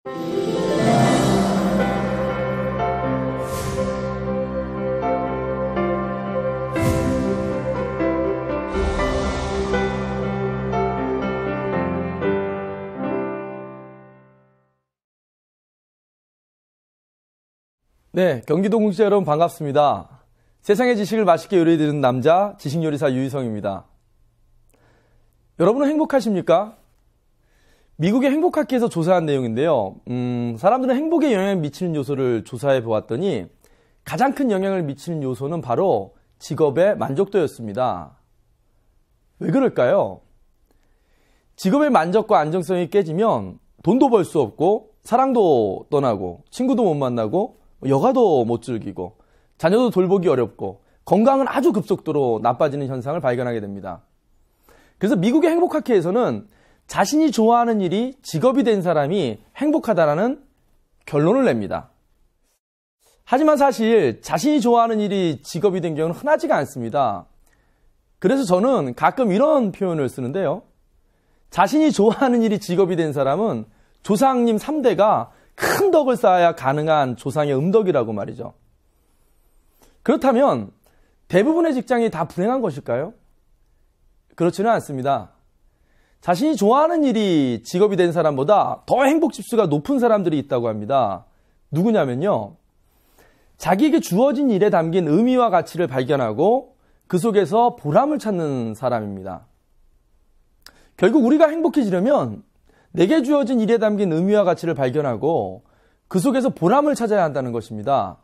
네, 경기도 공직자 여러분 반갑습니다. 세상의 지식을 맛있게 요리해드리는 남자, 지식요리사 유희성입니다. 여러분은 행복하십니까? 미국의 행복학회에서 조사한 내용인데요. 사람들은 행복에 영향을 미치는 요소를 조사해 보았더니 가장 큰 영향을 미치는 요소는 바로 직업의 만족도였습니다. 왜 그럴까요? 직업의 만족과 안정성이 깨지면 돈도 벌 수 없고 사랑도 떠나고 친구도 못 만나고 여가도 못 즐기고 자녀도 돌보기 어렵고 건강은 아주 급속도로 나빠지는 현상을 발견하게 됩니다. 그래서 미국의 행복학회에서는 자신이 좋아하는 일이 직업이 된 사람이 행복하다라는 결론을 냅니다. 하지만 사실 자신이 좋아하는 일이 직업이 된 경우는 흔하지가 않습니다. 그래서 저는 가끔 이런 표현을 쓰는데요. 자신이 좋아하는 일이 직업이 된 사람은 조상님 3대가 큰 덕을 쌓아야 가능한 조상의 음덕이라고 말이죠. 그렇다면 대부분의 직장이 다 불행한 것일까요? 그렇지는 않습니다. 자신이 좋아하는 일이 직업이 된 사람보다 더 행복지수가 높은 사람들이 있다고 합니다. 누구냐면요. 자기에게 주어진 일에 담긴 의미와 가치를 발견하고 그 속에서 보람을 찾는 사람입니다. 결국 우리가 행복해지려면 내게 주어진 일에 담긴 의미와 가치를 발견하고 그 속에서 보람을 찾아야 한다는 것입니다.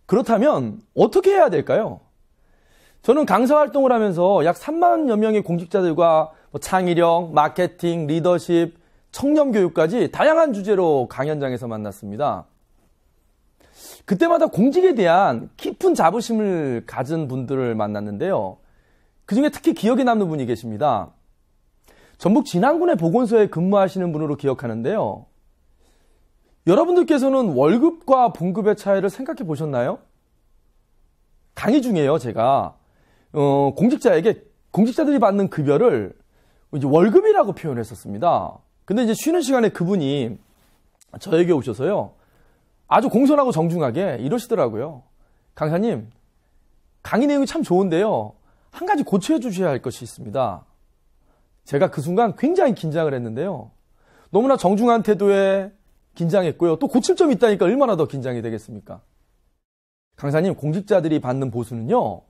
그렇다면 어떻게 해야 될까요? 저는 강사 활동을 하면서 약 3만여 명의 공직자들과 창의력, 마케팅, 리더십, 청년 교육까지 다양한 주제로 강연장에서 만났습니다. 그때마다 공직에 대한 깊은 자부심을 가진 분들을 만났는데요. 그중에 특히 기억에 남는 분이 계십니다. 전북 진안군의 보건소에 근무하시는 분으로 기억하는데요. 여러분들께서는 월급과 봉급의 차이를 생각해 보셨나요? 강의 중에요, 제가 공직자들이 받는 급여를 이제 월급이라고 표현했었습니다. 근데 이제 쉬는 시간에 그분이 저에게 오셔서요, 아주 공손하고 정중하게 이러시더라고요. 강사님, 강의 내용이 참 좋은데요, 한 가지 고쳐해 주셔야 할 것이 있습니다. 제가 그 순간 굉장히 긴장을 했는데요. 너무나 정중한 태도에 긴장했고요. 또 고칠 점이 있다니까 얼마나 더 긴장이 되겠습니까? 강사님, 공직자들이 받는 보수는요,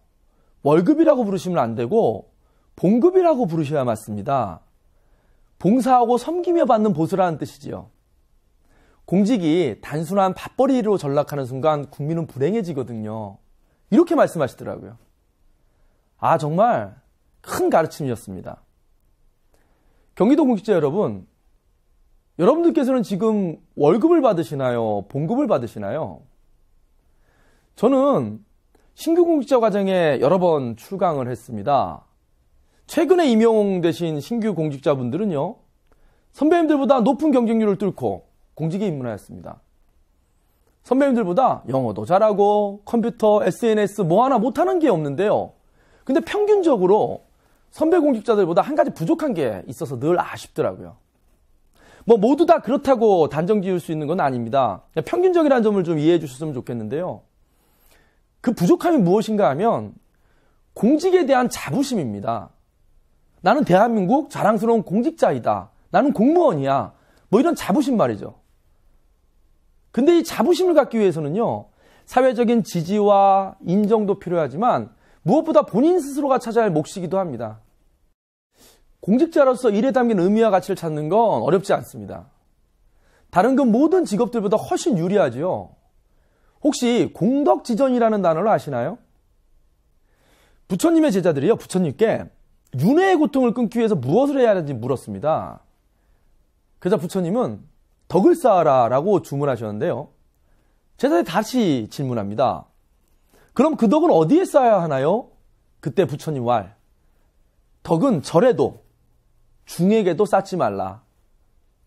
월급이라고 부르시면 안 되고 봉급이라고 부르셔야 맞습니다. 봉사하고 섬기며 받는 보수라는 뜻이지요. 공직이 단순한 밥벌이로 전락하는 순간 국민은 불행해지거든요. 이렇게 말씀하시더라고요. 아, 정말 큰 가르침이었습니다. 경기도 공직자 여러분, 여러분들께서는 지금 월급을 받으시나요? 봉급을 받으시나요? 저는 신규 공직자 과정에 여러 번 출강을 했습니다. 최근에 임용되신 신규 공직자분들은요, 선배님들보다 높은 경쟁률을 뚫고 공직에 입문하였습니다. 선배님들보다 영어도 잘하고 컴퓨터, SNS 뭐 하나 못하는 게 없는데요. 근데 평균적으로 선배 공직자들보다 한 가지 부족한 게 있어서 늘 아쉽더라고요. 모두 다 그렇다고 단정 지을 수 있는 건 아닙니다. 평균적이라는 점을 좀 이해해 주셨으면 좋겠는데요. 그 부족함이 무엇인가 하면 공직에 대한 자부심입니다. 나는 대한민국 자랑스러운 공직자이다. 나는 공무원이야. 이런 자부심 말이죠. 근데 이 자부심을 갖기 위해서는요, 사회적인 지지와 인정도 필요하지만 무엇보다 본인 스스로가 찾아야 할 몫이기도 합니다. 공직자로서 일에 담긴 의미와 가치를 찾는 건 어렵지 않습니다. 다른 그 모든 직업들보다 훨씬 유리하지요. 혹시 공덕지전이라는 단어를 아시나요? 부처님의 제자들이요, 부처님께 윤회의 고통을 끊기 위해서 무엇을 해야 하는지 물었습니다. 그래서 부처님은 덕을 쌓아라 라고 주문하셨는데요. 제자들이 다시 질문합니다. 그럼 그 덕은 어디에 쌓아야 하나요? 그때 부처님 말, 덕은 절에도 중에게도 쌓지 말라.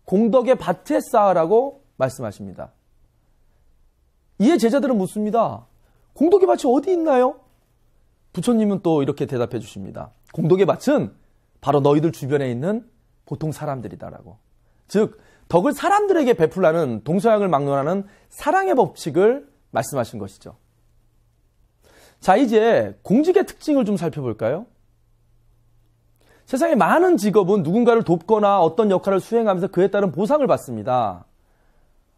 공덕의 밭에 쌓으라고 말씀하십니다. 이에 제자들은 묻습니다. 공덕의 밭이 어디 있나요? 부처님은 또 이렇게 대답해 주십니다. 공덕의 밭은 바로 너희들 주변에 있는 보통 사람들이다라고. 즉 덕을 사람들에게 베풀라는 동서양을 막론하는 사랑의 법칙을 말씀하신 것이죠. 자, 이제 공직의 특징을 좀 살펴볼까요? 세상에 많은 직업은 누군가를 돕거나 어떤 역할을 수행하면서 그에 따른 보상을 받습니다.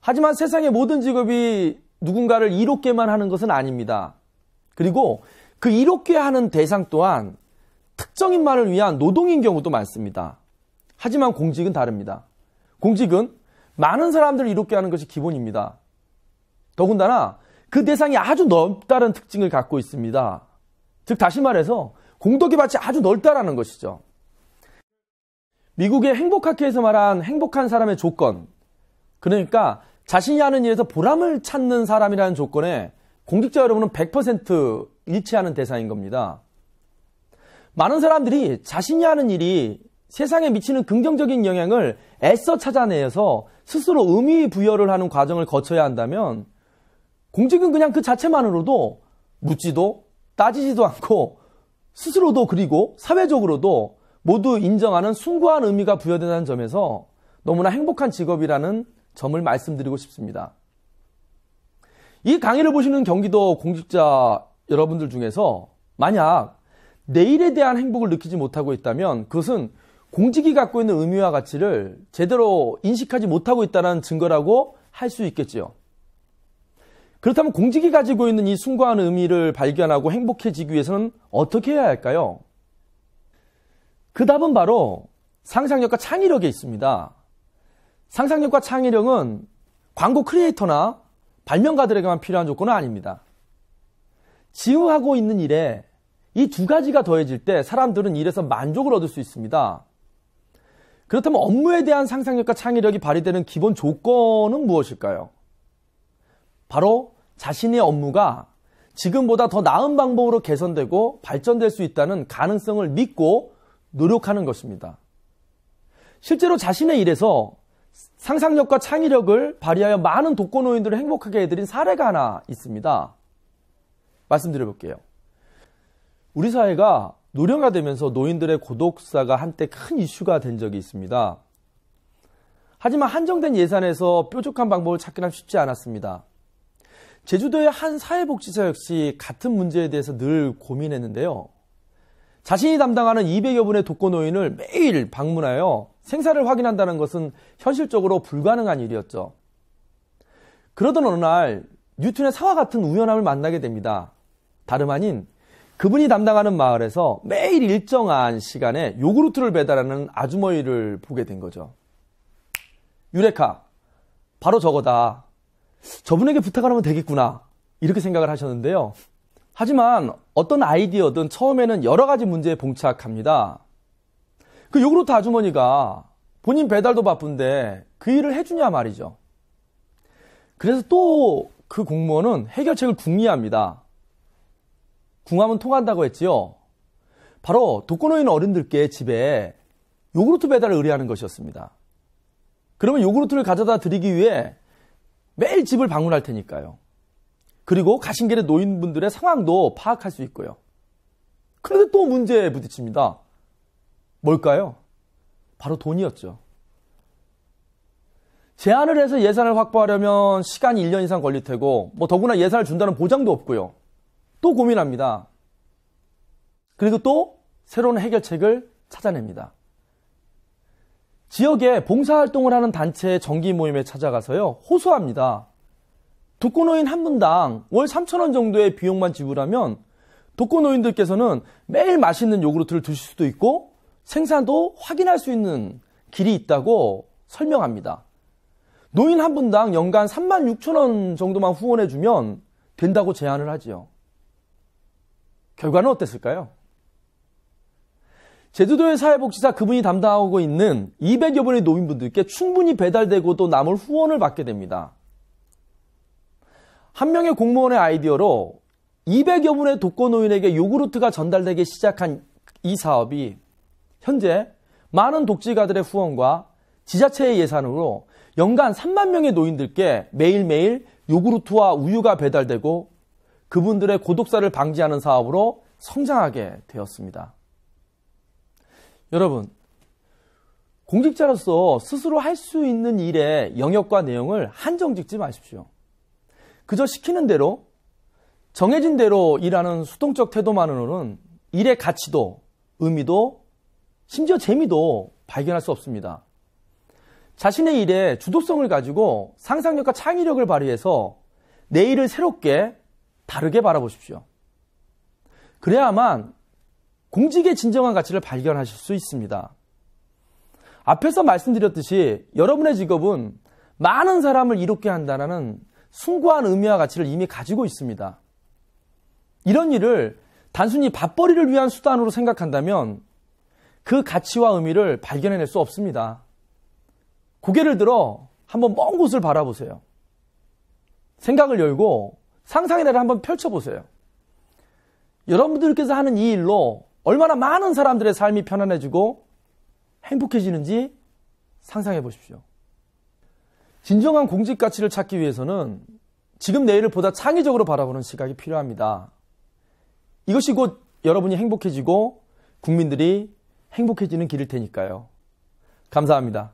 하지만 세상의 모든 직업이 누군가를 이롭게만 하는 것은 아닙니다. 그리고 그 이롭게 하는 대상 또한 특정인만을 위한 노동인 경우도 많습니다. 하지만 공직은 다릅니다. 공직은 많은 사람들을 이롭게 하는 것이 기본입니다. 더군다나 그 대상이 아주 넓다는 특징을 갖고 있습니다. 즉 다시 말해서 공덕의 밭이 아주 넓다라는 것이죠. 미국의 행복학회에서 말한 행복한 사람의 조건, 그러니까 자신이 하는 일에서 보람을 찾는 사람이라는 조건에 공직자 여러분은 100% 일치하는 대상인 겁니다. 많은 사람들이 자신이 하는 일이 세상에 미치는 긍정적인 영향을 애써 찾아내서 스스로 의미 부여를 하는 과정을 거쳐야 한다면 공직은 그냥 그 자체만으로도 묻지도 따지지도 않고 스스로도 그리고 사회적으로도 모두 인정하는 숭고한 의미가 부여된다는 점에서 너무나 행복한 직업이라는 점을 말씀드리고 싶습니다. 이 강의를 보시는 경기도 공직자 여러분들 중에서 만약 내일에 대한 행복을 느끼지 못하고 있다면 그것은 공직이 갖고 있는 의미와 가치를 제대로 인식하지 못하고 있다는 증거라고 할 수 있겠지요. 그렇다면 공직이 가지고 있는 이 숭고한 의미를 발견하고 행복해지기 위해서는 어떻게 해야 할까요? 그 답은 바로 상상력과 창의력에 있습니다. 상상력과 창의력은 광고 크리에이터나 발명가들에게만 필요한 조건은 아닙니다. 지우하고 있는 일에 이 두 가지가 더해질 때 사람들은 일에서 만족을 얻을 수 있습니다. 그렇다면 업무에 대한 상상력과 창의력이 발휘되는 기본 조건은 무엇일까요? 바로 자신의 업무가 지금보다 더 나은 방법으로 개선되고 발전될 수 있다는 가능성을 믿고 노력하는 것입니다. 실제로 자신의 일에서 상상력과 창의력을 발휘하여 많은 독거노인들을 행복하게 해드린 사례가 하나 있습니다. 말씀드려볼게요. 우리 사회가 노령화되면서 노인들의 고독사가 한때 큰 이슈가 된 적이 있습니다. 하지만 한정된 예산에서 뾰족한 방법을 찾기는 쉽지 않았습니다. 제주도의 한 사회복지사 역시 같은 문제에 대해서 늘 고민했는데요. 자신이 담당하는 200여 분의 독거노인을 매일 방문하여 생사를 확인한다는 것은 현실적으로 불가능한 일이었죠. 그러던 어느 날 뉴턴의 사와 같은 우연함을 만나게 됩니다. 다름 아닌 그분이 담당하는 마을에서 매일 일정한 시간에 요구르트를 배달하는 아주머니를 보게 된 거죠. 유레카, 바로 저거다. 저분에게 부탁을 하면 되겠구나. 이렇게 생각을 하셨는데요. 하지만 어떤 아이디어든 처음에는 여러 가지 문제에 봉착합니다. 그 요구르트 아주머니가 본인 배달도 바쁜데 그 일을 해주냐 말이죠. 그래서 또 그 공무원은 해결책을 궁리합니다. 궁하면 통한다고 했지요. 바로 독거노인 어른들께 집에 요구르트 배달을 의뢰하는 것이었습니다. 그러면 요구르트를 가져다 드리기 위해 매일 집을 방문할 테니까요. 그리고 가신 길에 노인분들의 상황도 파악할 수 있고요. 그런데 또 문제에 부딪힙니다. 뭘까요? 바로 돈이었죠. 제한을 해서 예산을 확보하려면 시간이 1년 이상 걸릴 테고 더구나 예산을 준다는 보장도 없고요. 또 고민합니다. 그리고 또 새로운 해결책을 찾아냅니다. 지역에 봉사활동을 하는 단체의 정기 모임에 찾아가서요. 호소합니다. 독거노인 한 분당 월 3,000원 정도의 비용만 지불하면 독거노인들께서는 매일 맛있는 요구르트를 드실 수도 있고 생산도 확인할 수 있는 길이 있다고 설명합니다. 노인 한 분당 연간 36,000원 정도만 후원해주면 된다고 제안을 하지요. 결과는 어땠을까요? 제주도의 사회복지사 그분이 담당하고 있는 200여 분의 노인분들께 충분히 배달되고 또 남을 후원을 받게 됩니다. 한 명의 공무원의 아이디어로 200여 분의 독거노인에게 요구르트가 전달되기 시작한 이 사업이 현재 많은 독지가들의 후원과 지자체의 예산으로 연간 3만 명의 노인들께 매일매일 요구르트와 우유가 배달되고 그분들의 고독사를 방지하는 사업으로 성장하게 되었습니다. 여러분, 공직자로서 스스로 할 수 있는 일의 영역과 내용을 한정 짓지 마십시오. 그저 시키는 대로, 정해진 대로 일하는 수동적 태도만으로는 일의 가치도, 의미도, 심지어 재미도 발견할 수 없습니다. 자신의 일에 주도성을 가지고 상상력과 창의력을 발휘해서 내 일을 새롭게, 다르게 바라보십시오. 그래야만 공직의 진정한 가치를 발견하실 수 있습니다. 앞에서 말씀드렸듯이 여러분의 직업은 많은 사람을 이롭게 한다는 숭고한 의미와 가치를 이미 가지고 있습니다. 이런 일을 단순히 밥벌이를 위한 수단으로 생각한다면 그 가치와 의미를 발견해낼 수 없습니다. 고개를 들어 한번 먼 곳을 바라보세요. 생각을 열고 상상의 나래를 한번 펼쳐보세요. 여러분들께서 하는 이 일로 얼마나 많은 사람들의 삶이 편안해지고 행복해지는지 상상해 보십시오. 진정한 공직 가치를 찾기 위해서는 지금 내일을 보다 창의적으로 바라보는 시각이 필요합니다. 이것이 곧 여러분이 행복해지고 국민들이 행복해지는 길일 테니까요. 감사합니다.